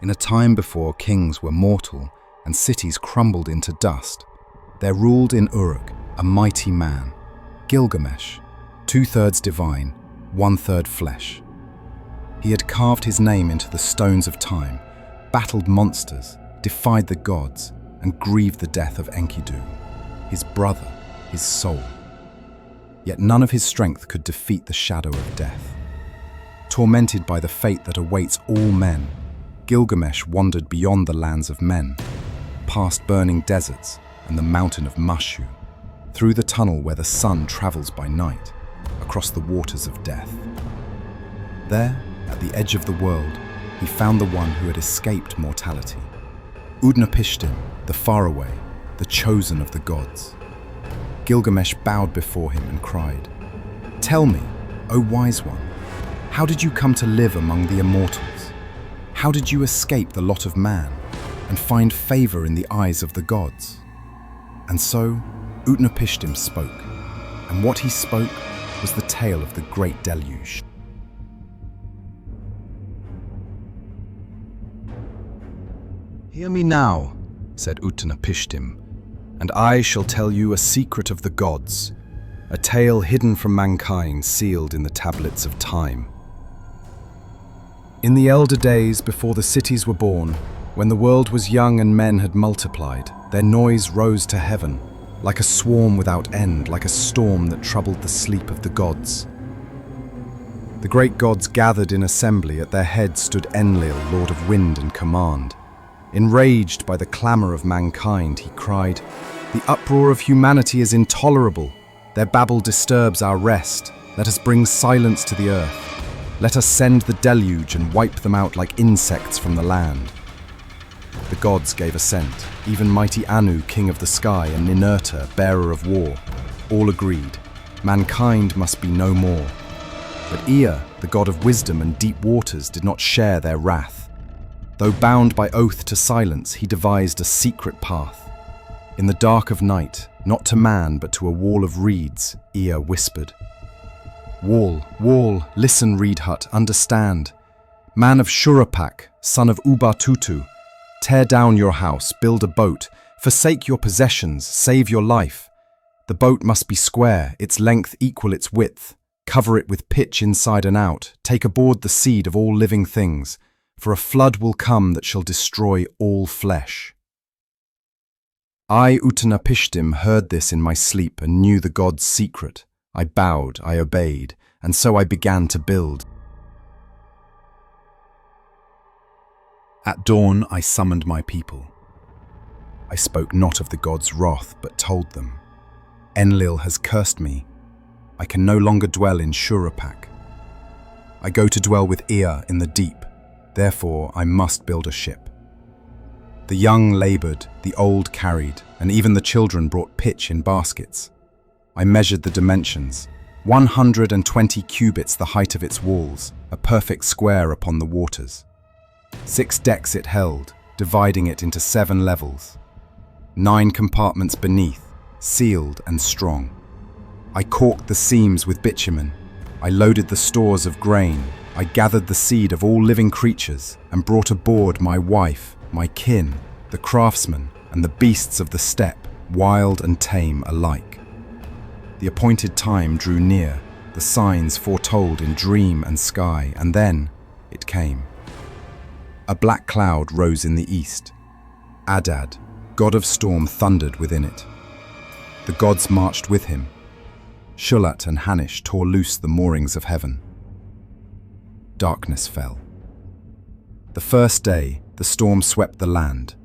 In a time before kings were mortal and cities crumbled into dust, there ruled in Uruk a mighty man, Gilgamesh, 2/3 divine, 1/3 flesh. He had carved his name into the stones of time, battled monsters, defied the gods, and grieved the death of Enkidu, his brother, his soul. Yet none of his strength could defeat the shadow of death. Tormented by the fate that awaits all men, Gilgamesh wandered beyond the lands of men, past burning deserts and the mountain of Mushu, through the tunnel where the sun travels by night, across the waters of death. There, at the edge of the world, he found the one who had escaped mortality. Utnapishtim, the faraway, the chosen of the gods. Gilgamesh bowed before him and cried, "Tell me, O wise one, how did you come to live among the immortals? How did you escape the lot of man and find favor in the eyes of the gods?" And so Utnapishtim spoke, and what he spoke was the tale of the Great Deluge. "Hear me now," said Utnapishtim, "and I shall tell you a secret of the gods, a tale hidden from mankind sealed in the tablets of time. In the elder days before the cities were born, when the world was young and men had multiplied, their noise rose to heaven, like a swarm without end, like a storm that troubled the sleep of the gods. The great gods gathered in assembly. At their head stood Enlil, lord of wind and command. Enraged by the clamor of mankind, he cried, "The uproar of humanity is intolerable. Their babble disturbs our rest. Let us bring silence to the earth. Let us send the deluge and wipe them out like insects from the land." The gods gave assent. Even mighty Anu, king of the sky, and Ninurta, bearer of war, all agreed. Mankind must be no more. But Ea, the god of wisdom and deep waters, did not share their wrath. Though bound by oath to silence, he devised a secret path. In the dark of night, not to man but to a wall of reeds, Ea whispered, "Wall, wall, listen, reed hut, understand. Man of Shurapak, son of Ubatutu, tear down your house, build a boat, forsake your possessions, save your life. The boat must be square, its length equal its width. Cover it with pitch inside and out. Take aboard the seed of all living things, for a flood will come that shall destroy all flesh." I, Utnapishtim, heard this in my sleep and knew the god's secret. I bowed, I obeyed, and so I began to build. At dawn, I summoned my people. I spoke not of the god's wrath, but told them, "Enlil has cursed me. I can no longer dwell in Shurapak. I go to dwell with Ea in the deep. Therefore, I must build a ship." The young labored, the old carried, and even the children brought pitch in baskets. I measured the dimensions, 120 cubits the height of its walls, a perfect square upon the waters. 6 decks it held, dividing it into 7 levels. 9 compartments beneath, sealed and strong. I caulked the seams with bitumen. I loaded the stores of grain. I gathered the seed of all living creatures and brought aboard my wife, my kin, the craftsmen, and the beasts of the steppe, wild and tame alike. The appointed time drew near, the signs foretold in dream and sky, and then it came. A black cloud rose in the east. Adad, god of storm, thundered within it. The gods marched with him. Shulat and Hanish tore loose the moorings of heaven. Darkness fell. The first day, the storm swept the land.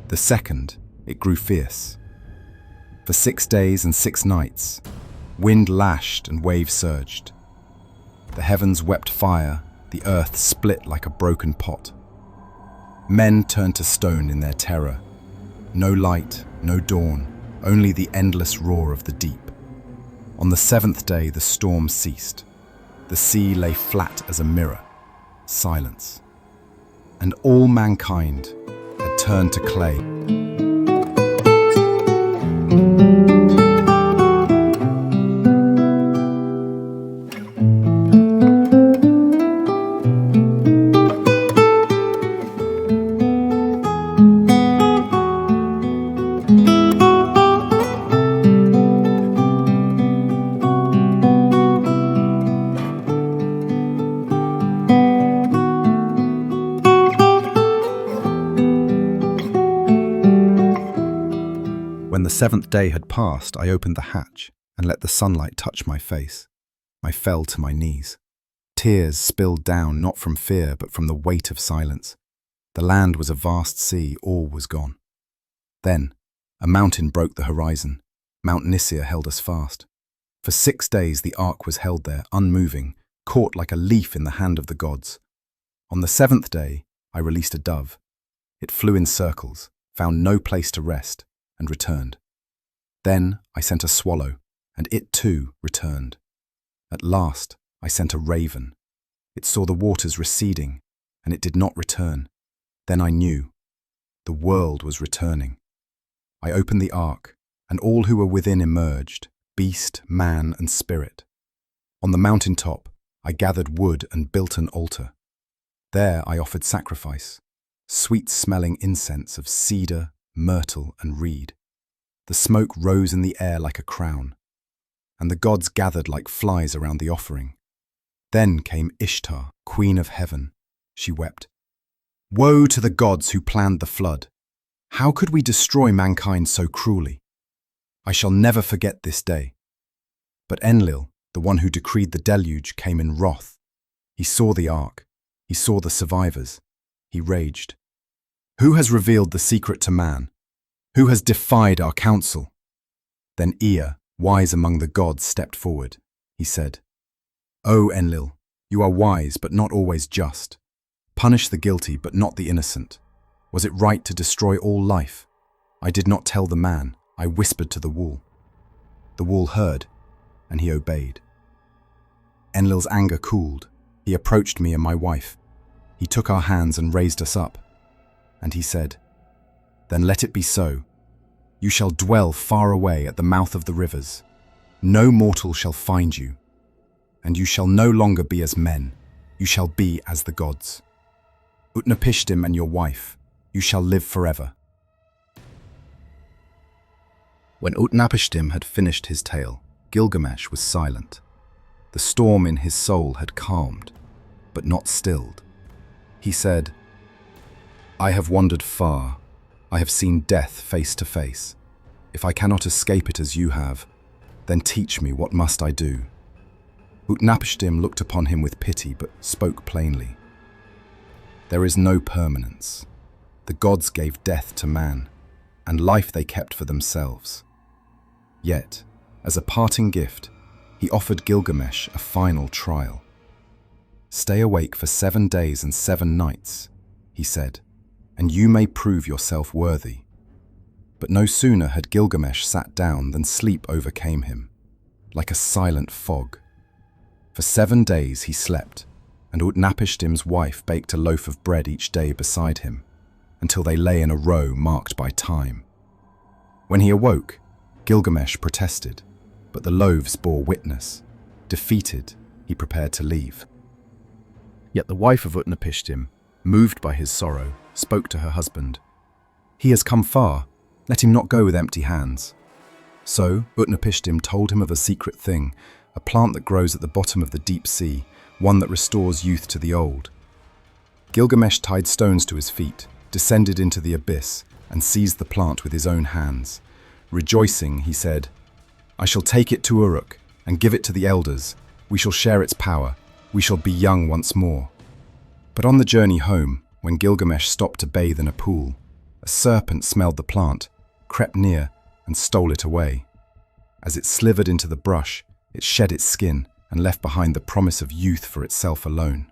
The second, it grew fierce. For 6 days and 6 nights, wind lashed and waves surged. The heavens wept fire, the earth split like a broken pot. Men turned to stone in their terror. No light, no dawn, only the endless roar of the deep. On the 7th day, the storm ceased. The sea lay flat as a mirror, silence. And all mankind had turned to clay. 7th day had passed, I opened the hatch and let the sunlight touch my face. I fell to my knees. Tears spilled down, not from fear, but from the weight of silence. The land was a vast sea, all was gone. Then, a mountain broke the horizon. Mount Nisir held us fast. For 6 days the ark was held there, unmoving, caught like a leaf in the hand of the gods. On the 7th day, I released a dove. It flew in circles, found no place to rest, and returned. Then I sent a swallow, and it too returned. At last, I sent a raven. It saw the waters receding, and it did not return. Then I knew. The world was returning. I opened the ark, and all who were within emerged, beast, man, and spirit. On the mountain top, I gathered wood and built an altar. There I offered sacrifice, sweet-smelling incense of cedar, myrtle, and reed. The smoke rose in the air like a crown, and the gods gathered like flies around the offering. Then came Ishtar, queen of heaven. She wept. Woe to the gods who planned the flood! How could we destroy mankind so cruelly? I shall never forget this day. But Enlil, the one who decreed the deluge, came in wrath. He saw the ark. He saw the survivors. He raged. Who has revealed the secret to man? Who has defied our counsel? Then Ea, wise among the gods, stepped forward. He said, O Enlil, you are wise but not always just. Punish the guilty but not the innocent. Was it right to destroy all life? I did not tell the man, I whispered to the wall. The wall heard, and he obeyed. Enlil's anger cooled. He approached me and my wife. He took our hands and raised us up. And he said, Then let it be so. You shall dwell far away at the mouth of the rivers. No mortal shall find you. And you shall no longer be as men. You shall be as the gods. Utnapishtim and your wife, you shall live forever. When Utnapishtim had finished his tale, Gilgamesh was silent. The storm in his soul had calmed, but not stilled. He said, I have wandered far. I have seen death face to face. If I cannot escape it as you have, then teach me what must I do. Utnapishtim looked upon him with pity, but spoke plainly. There is no permanence. The gods gave death to man, and life they kept for themselves. Yet, as a parting gift, he offered Gilgamesh a final trial. Stay awake for 7 days and 7 nights, he said, and you may prove yourself worthy. But no sooner had Gilgamesh sat down than sleep overcame him, like a silent fog. For 7 days he slept, and Utnapishtim's wife baked a loaf of bread each day beside him, until they lay in a row marked by time. When he awoke, Gilgamesh protested, but the loaves bore witness. Defeated, he prepared to leave. Yet the wife of Utnapishtim, moved by his sorrow, spoke to her husband. He has come far, let him not go with empty hands. So Utnapishtim told him of a secret thing, a plant that grows at the bottom of the deep sea, one that restores youth to the old. Gilgamesh tied stones to his feet, descended into the abyss, and seized the plant with his own hands. Rejoicing, he said, I shall take it to Uruk and give it to the elders. We shall share its power. We shall be young once more. But on the journey home, when Gilgamesh stopped to bathe in a pool, a serpent smelled the plant, crept near, and stole it away. As it slithered into the brush, it shed its skin and left behind the promise of youth for itself alone.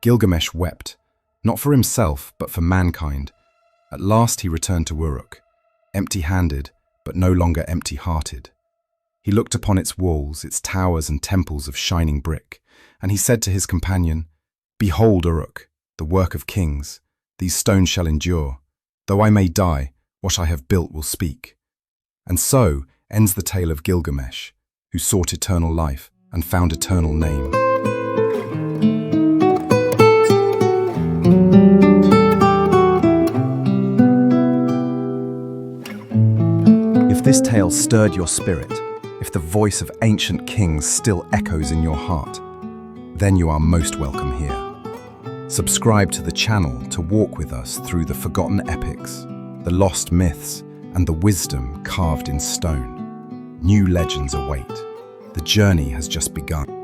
Gilgamesh wept, not for himself, but for mankind. At last he returned to Uruk, empty-handed, but no longer empty-hearted. He looked upon its walls, its towers and temples of shining brick, and he said to his companion, Behold, Uruk, the work of kings. These stones shall endure. Though I may die, what I have built will speak. And so ends the tale of Gilgamesh, who sought eternal life and found eternal name. If this tale stirred your spirit, if the voice of ancient kings still echoes in your heart, then you are most welcome here. Subscribe to the channel to walk with us through the forgotten epics, the lost myths, and the wisdom carved in stone. New legends await. The journey has just begun.